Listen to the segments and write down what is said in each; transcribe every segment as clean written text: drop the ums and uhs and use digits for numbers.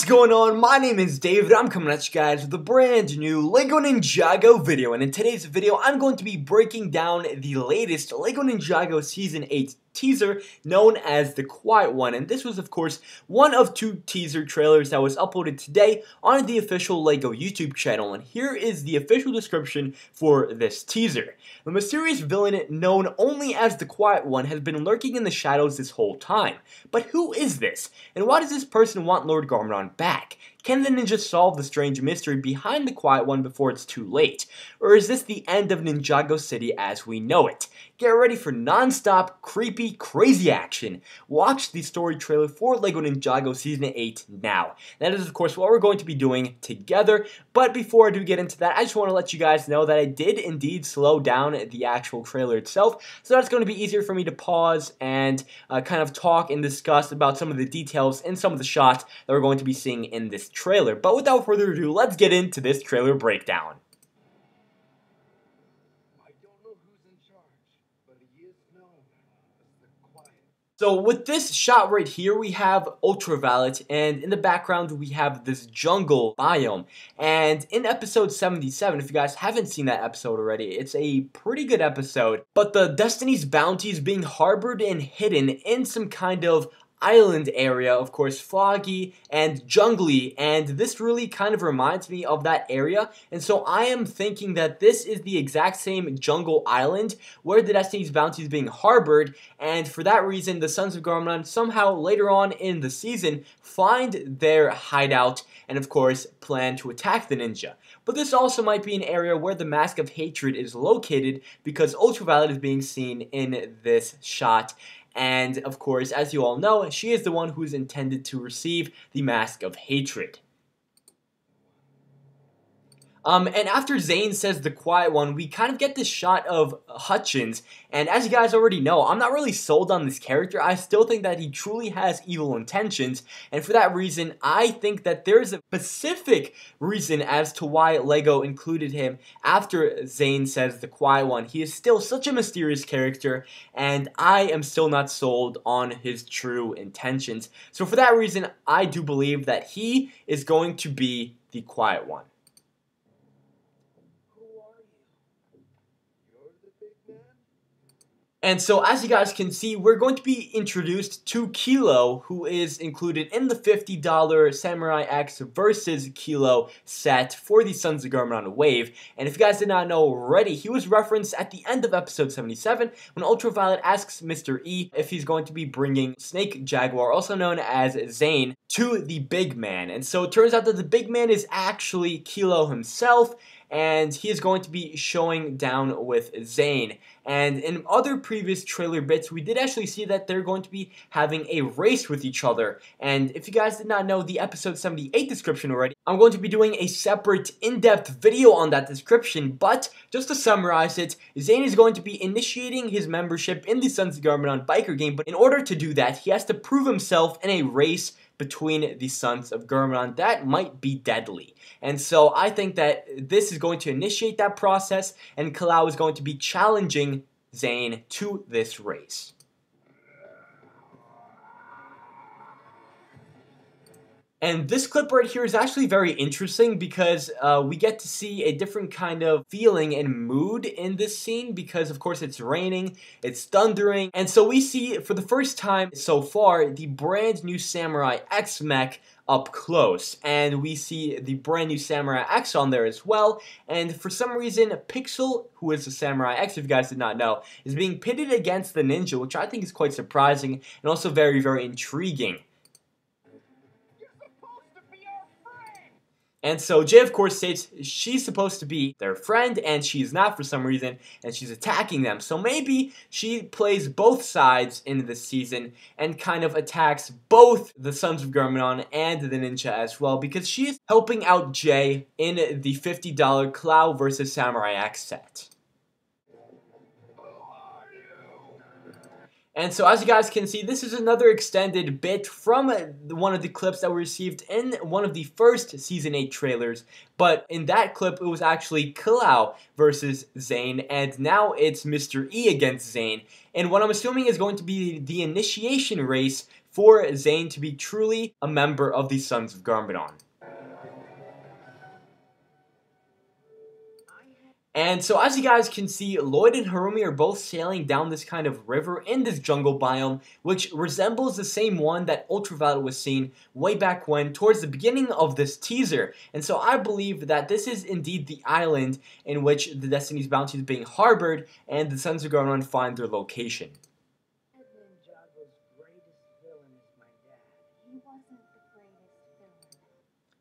going on? My name is David. I'm coming at you guys with a brand new LEGO Ninjago video, and in today's video I'm going to be breaking down the latest LEGO Ninjago Season 8 teaser known as the Quiet One, and this was of course one of two teaser trailers that was uploaded today on the official LEGO YouTube channel, and here is the official description for this teaser. The mysterious villain known only as the Quiet One has been lurking in the shadows this whole time. But who is this? And why does this person want Lord Garmadon back? Can the ninja solve the strange mystery behind the Quiet One before it's too late? Or is this the end of Ninjago City as we know it? Get ready for non-stop, creepy, crazy action. Watch the story trailer for LEGO Ninjago Season 8 now. That is of course what we're going to be doing together, but before I do get into that, I just want to let you guys know that I did indeed slow down the actual trailer itself, so that's going to be easier for me to pause and kind of talk and discuss about some of the details and some of the shots that we're going to be seeing in this trailer. But without further ado, let's get into this trailer breakdown. So with this shot right here, we have Ultraviolet, and in the background we have this jungle biome. And in episode 77, if you guys haven't seen that episode already, it's a pretty good episode. But the Destiny's bounty is being harbored and hidden in some kind of island area, of course foggy and jungly, and this really kind of reminds me of that area, and so I am thinking that this is the exact same jungle island where the Destiny's bounty is being harbored, and for that reason the Sons of Garmadon somehow later on in the season find their hideout and of course plan to attack the ninja. But this also might be an area where the Mask of Hatred is located, because Ultraviolet is being seen in this shot. And of course, as you all know, she is the one who is intended to receive the Mask of Hatred. And after Zane says the Quiet One, we kind of get this shot of Hutchins, and as you guys already know, I'm not really sold on this character. I still think that he truly has evil intentions, and for that reason, I think that there's a specific reason as to why LEGO included him after Zane says the Quiet One. He is still such a mysterious character, and I am still not sold on his true intentions. So for that reason, I do believe that he is going to be the Quiet One. And so as you guys can see, we're going to be introduced to Kilo, who is included in the $50 Samurai X versus Kilo set for the Sons of Garmadon wave. And if you guys did not know already, he was referenced at the end of episode 77 when Ultraviolet asks Mr. E if he's going to be bringing Snake Jaguar, also known as Zane, to the big man. And so it turns out that the big man is actually Kilo himself, and he is going to be showing down with Zane. And in other previous trailer bits, we did actually see that they're going to be having a race with each other. And if you guys did not know the episode 78 description already, I'm going to be doing a separate in-depth video on that description, but just to summarize it, Zane is going to be initiating his membership in the Sons of Garmadon biker game, but in order to do that, he has to prove himself in a race between the Sons of Garmadon that might be deadly. And so I think that this is going to initiate that process, and Kalau is going to be challenging Zane to this race. And this clip right here is actually very interesting because we get to see a different kind of feeling and mood in this scene, because of course it's raining, it's thundering, and so we see for the first time so far the brand new Samurai X mech up close, and we see the brand new Samurai X on there as well. And for some reason, Pixel, who is the Samurai X if you guys did not know, is being pitted against the ninja, which I think is quite surprising and also very, very intriguing. And so Jay of course states she's supposed to be their friend, and she's not for some reason, and she's attacking them. So maybe she plays both sides in this season and kind of attacks both the Sons of Garmadon and the ninja as well, because she is helping out Jay in the $50 Clow versus Samurai X set. And so as you guys can see, this is another extended bit from one of the clips that we received in one of the first Season 8 trailers. But in that clip, it was actually Kalau versus Zane, and now it's Mr. E against Zane. And what I'm assuming is going to be the initiation race for Zane to be truly a member of the Sons of Garmadon. And so as you guys can see, Lloyd and Harumi are both sailing down this kind of river in this jungle biome, which resembles the same one that Ultraviolet was seen way back when, towards the beginning of this teaser. And so I believe that this is indeed the island in which the Destiny's Bounty is being harbored, and the Sons of Garmadon find their location. Ninjago's greatest villain is my dad. He wasn't the greatest villain.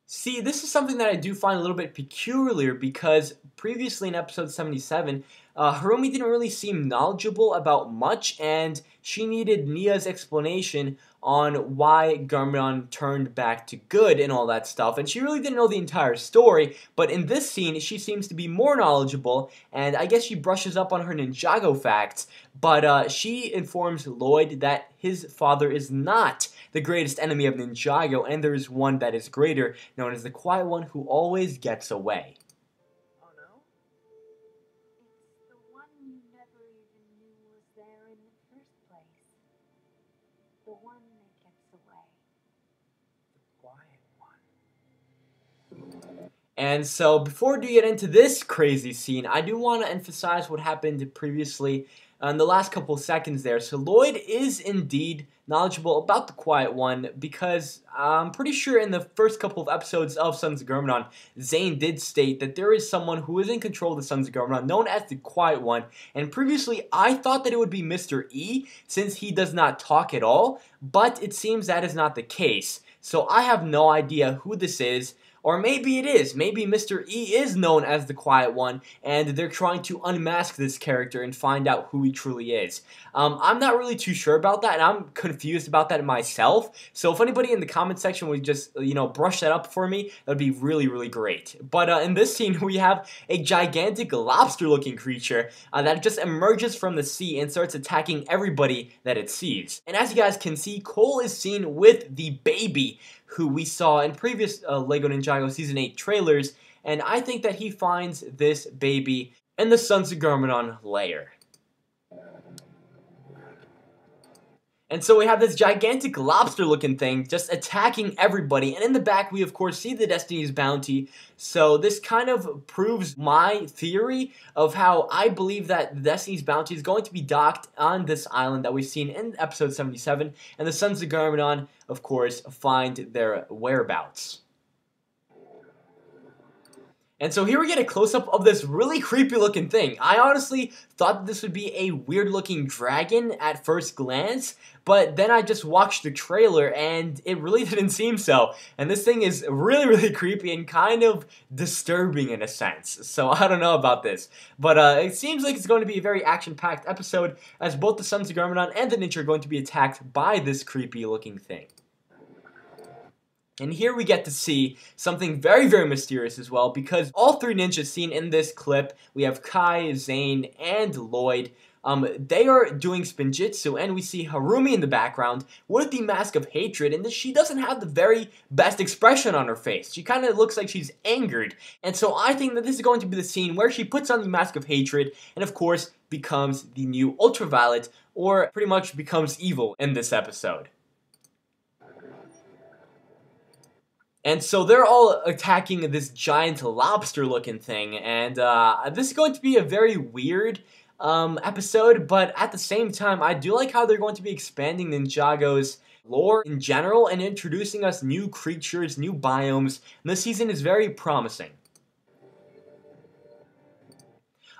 See, this is something that I do find a little bit peculiar because previously in episode 77, Harumi didn't really seem knowledgeable about much, and she needed Nia's explanation on why Garmadon turned back to good and all that stuff, and she really didn't know the entire story. But in this scene, she seems to be more knowledgeable, and I guess she brushes up on her Ninjago facts, but she informs Lloyd that his father is not the greatest enemy of Ninjago, and there is one that is greater, known as the Quiet One, who always gets away. Oh no? It's the one you never even knew was there in the first place. The one that gets away. Quiet one. And so, before we get into this crazy scene, I do want to emphasize what happened previously in the last couple of seconds there. So Lloyd is indeed knowledgeable about the Quiet One, because I'm pretty sure in the first couple of episodes of Sons of Garmadon, Zane did state that there is someone who is in control of the Sons of Garmadon, known as the Quiet One, and previously I thought that it would be Mr. E, since he does not talk at all, but it seems that is not the case. So I have no idea who this is. Or maybe it is. Maybe Mr. E is known as the Quiet One, and they're trying to unmask this character and find out who he truly is. I'm not really too sure about that, and I'm confused about that myself. So if anybody in the comment section would just, brush that up for me, that would be really, really great. But in this scene, we have a gigantic lobster-looking creature that just emerges from the sea and starts attacking everybody that it sees. And as you guys can see, Cole is seen with the baby who we saw in previous LEGO Ninjago Season 8 trailers, and I think that he finds this baby in the Sons of Garmadon lair. And so we have this gigantic lobster-looking thing just attacking everybody, and in the back we of course see the Destiny's Bounty. So this kind of proves my theory of how I believe that the Destiny's Bounty is going to be docked on this island that we've seen in episode 77, and the Sons of Garmadon, of course, find their whereabouts. And so here we get a close-up of this really creepy-looking thing. I honestly thought that this would be a weird-looking dragon at first glance, but then I just watched the trailer and it really didn't seem so. And this thing is really, really creepy and kind of disturbing in a sense. So I don't know about this. But it seems like it's going to be a very action-packed episode, as both the Sons of Garmadon and the Ninja are going to be attacked by this creepy-looking thing. And here we get to see something very, very mysterious as well, because all three ninjas seen in this clip, we have Kai, Zane, and Lloyd, they are doing spinjitzu, and we see Harumi in the background with the mask of hatred, and she doesn't have the very best expression on her face. She kind of looks like she's angered, and so I think that this is going to be the scene where she puts on the mask of hatred, and of course, becomes the new Ultraviolet, or pretty much becomes evil in this episode. And so they're all attacking this giant lobster-looking thing, and this is going to be a very weird episode, but at the same time, I do like how they're going to be expanding Ninjago's lore in general and introducing us new creatures, new biomes, and this season is very promising.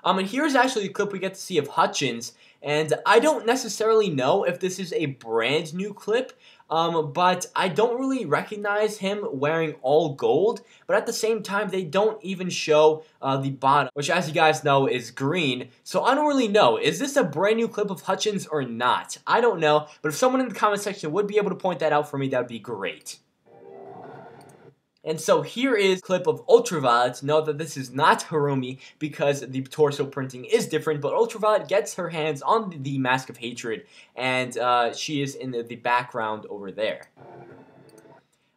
And here's actually a clip we get to see of Hutchins, and I don't necessarily know if this is a brand new clip, but I don't really recognize him wearing all gold, but at the same time, they don't even show the bottom, which as you guys know is green, so I don't really know. Is this a brand new clip of Hutchins or not? I don't know, but if someone in the comment section would be able to point that out for me, that would be great. And so here is a clip of Ultraviolet. Note that this is not Harumi because the torso printing is different, but Ultraviolet gets her hands on the Mask of Hatred, and she is in the background over there.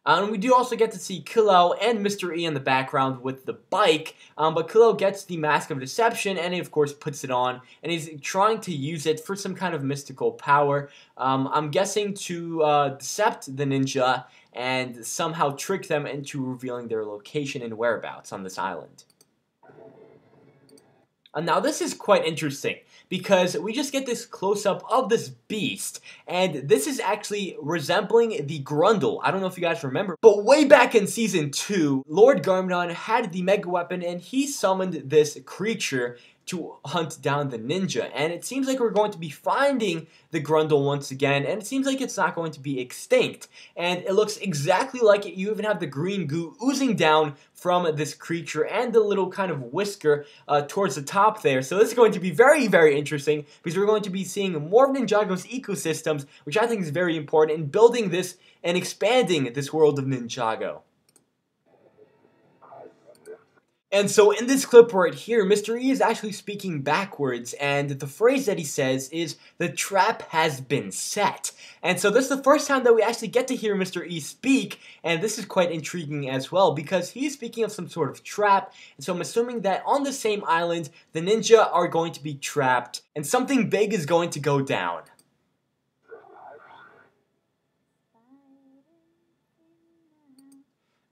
And we do also get to see Kilo and Mr. E in the background with the bike, but Kilo gets the Mask of Deception and he of course puts it on, and he's trying to use it for some kind of mystical power. I'm guessing to decept the ninja and somehow trick them into revealing their location and whereabouts on this island. Now this is quite interesting because we just get this close-up of this beast, and this is actually resembling the Grundle. I don't know if you guys remember, but way back in Season 2, Lord Garmadon had the Mega Weapon and he summoned this creature to hunt down the ninja, and it seems like we're going to be finding the Grundle once again, and it seems like it's not going to be extinct, and it looks exactly like it. You even have the green goo oozing down from this creature and the little kind of whisker towards the top there. So this is going to be very, very interesting because we're going to be seeing more of Ninjago's ecosystems, which I think is very important in building this and expanding this world of Ninjago. And so in this clip right here, Mr. E is actually speaking backwards, and the phrase that he says is, "The trap has been set." And so this is the first time that we actually get to hear Mr. E speak, and this is quite intriguing as well, because he's speaking of some sort of trap, and so I'm assuming that on the same island, the ninja are going to be trapped, and something big is going to go down.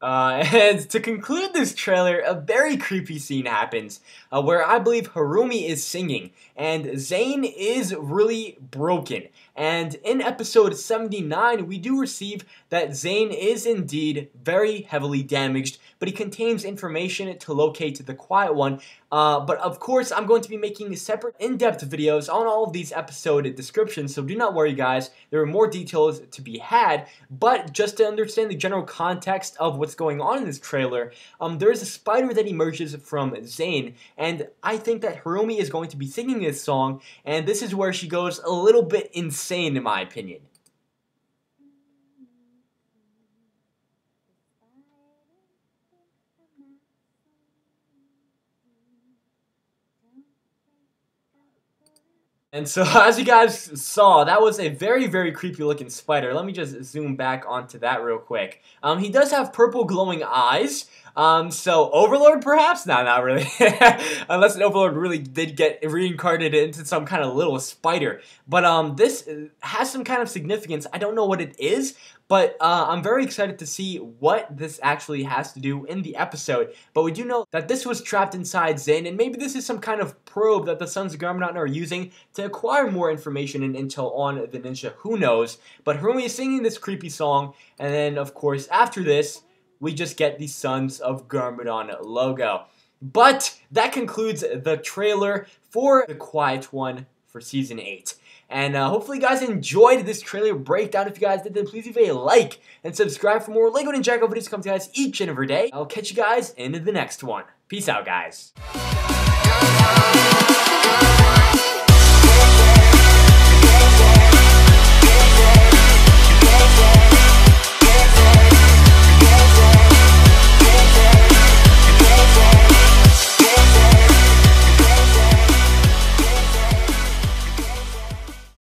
And to conclude this trailer, a very creepy scene happens where I believe Harumi is singing and Zane is really broken. And in episode 79, we do receive that Zane is indeed very heavily damaged, but he contains information to locate the Quiet One. But of course, I'm going to be making separate in-depth videos on all of these episode descriptions, so do not worry guys, there are more details to be had. But just to understand the general context of what's going on in this trailer, there is a spider that emerges from Zane, and I think that Harumi is going to be singing this song, and this is where she goes a little bit insane in my opinion. And so, as you guys saw, that was a very, very creepy looking spider. Let me just zoom back onto that real quick. He does have purple glowing eyes. So Overlord perhaps? No, not really. Unless an Overlord really did get reincarnated into some kind of little spider. But this has some kind of significance. I don't know what it is, but I'm very excited to see what this actually has to do in the episode. But we do know that this was trapped inside Zane, and maybe this is some kind of probe that the Sons of Garmadon are using to acquire more information and intel on the ninja. Who knows? But Harumi is singing this creepy song, and then of course after this, we just get the Sons of Garmadon logo. But that concludes the trailer for The Quiet One for Season 8. And hopefully you guys enjoyed this trailer breakdown. If you guys did, then please leave a like and subscribe for more LEGO Ninjago videos coming to you guys each and every day. I'll catch you guys in the next one. Peace out, guys.